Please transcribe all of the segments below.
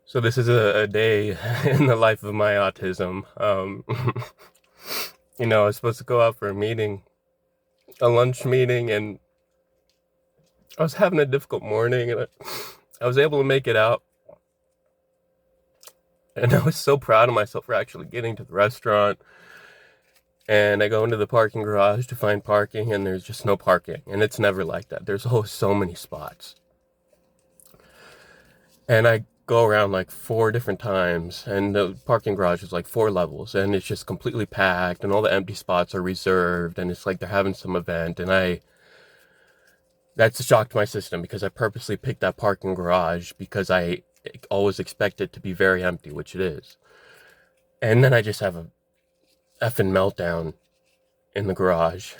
So this is a day in the life of my autism. I was supposed to go out for a meeting, a lunch meeting, and I was having a difficult morning, and I was able to make it out. And I was so proud of myself for actually getting to the restaurant. And I go into the parking garage to find parking, and there's just no parking. And it's never like that. There's always so many spots. And I go around like 4 different times, and the parking garage is like 4 levels, and it's just completely packed, and all the empty spots are reserved, and it's like they're having some event. And that's a shock to my system because I purposely picked that parking garage because I always expect it to be very empty, which it is. And then I just have a effing meltdown in the garage,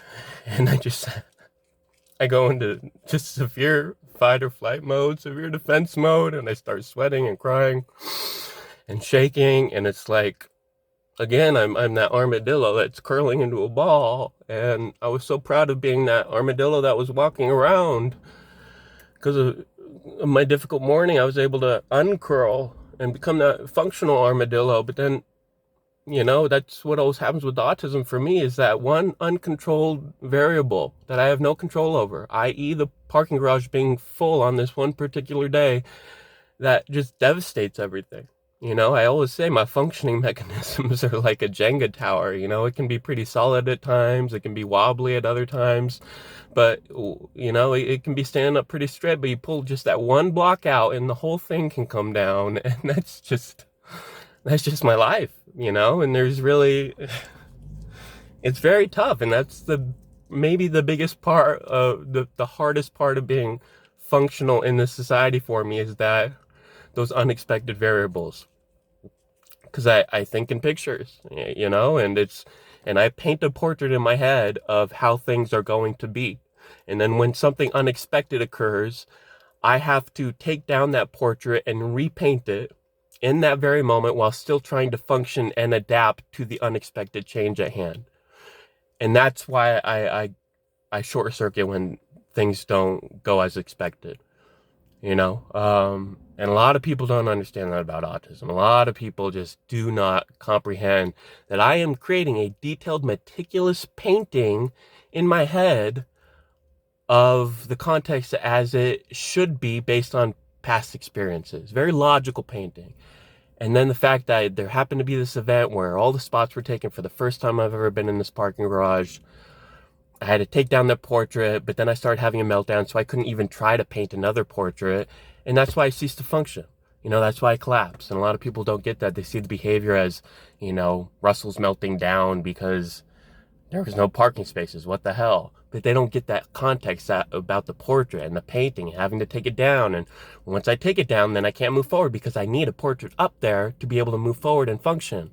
and I go into just severe fight or flight mode, severe defense mode, and I start sweating and crying and shaking. And it's like, again, I'm that armadillo that's curling into a ball. And I was so proud of being that armadillo that was walking around because of my difficult morning. I was able to uncurl and become that functional armadillo. But then, that's what always happens with autism for me, is that one uncontrolled variable that I have no control over, i.e. the parking garage being full on this one particular day, that just devastates everything. I always say my functioning mechanisms are like a Jenga tower. It can be pretty solid at times, it can be wobbly at other times, but it can be standing up pretty straight, but you pull just that one block out and the whole thing can come down. And that's just my life. And there's really, it's very tough. And that's maybe the biggest part of the hardest part of being functional in this society for me, is that those unexpected variables. Because I think in pictures, and I paint a portrait in my head of how things are going to be. And then when something unexpected occurs, I have to take down that portrait and repaint it in that very moment while still trying to function and adapt to the unexpected change at hand. And that's why I short circuit when things don't go as expected. And a lot of people don't understand that about autism. A lot of people just do not comprehend that I am creating a detailed, meticulous painting in my head of the context as it should be based on past experiences. Very logical painting. And then the fact that there happened to be this event where all the spots were taken for the first time I've ever been in this parking garage. I had to take down the portrait, but then I started having a meltdown, so I couldn't even try to paint another portrait. And that's why I ceased to function. That's why I collapse. And a lot of people don't get that. They see the behavior as, Russell's melting down because there was no parking spaces. What the hell? But they don't get that context about the portrait and the painting, having to take it down. And once I take it down, then I can't move forward because I need a portrait up there to be able to move forward and function.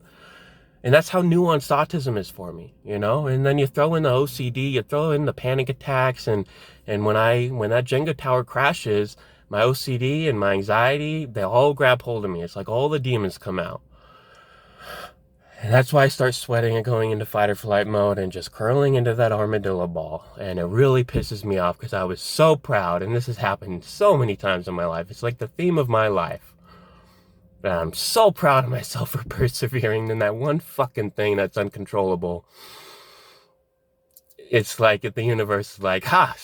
And that's how nuanced autism is for me, And then you throw in the OCD, you throw in the panic attacks, and when that Jenga tower crashes, my OCD and my anxiety, they all grab hold of me. It's like all the demons come out. And that's why I start sweating and going into fight or flight mode and just curling into that armadillo ball. And it really pisses me off because I was so proud, and this has happened so many times in my life. It's like the theme of my life. And I'm so proud of myself for persevering in that one fucking thing that's uncontrollable. It's like the universe is like, ha,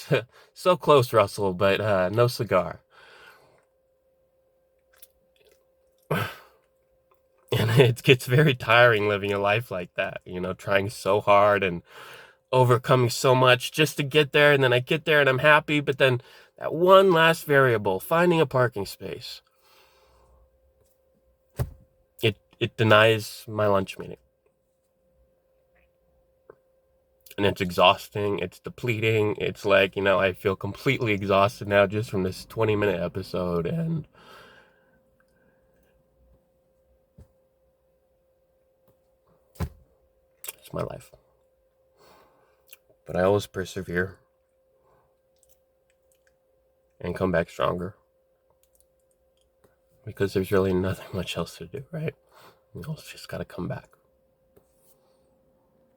so close, Russell, but no cigar. And it gets very tiring living a life like that, trying so hard and overcoming so much just to get there. And then I get there and I'm happy, but then that one last variable, finding a parking space, it denies my lunch meeting. And it's exhausting, it's depleting. It's like, I feel completely exhausted now just from this 20-minute episode, and it's my life. But I always persevere and come back stronger because there's really nothing much else to do, right? Just gotta come back.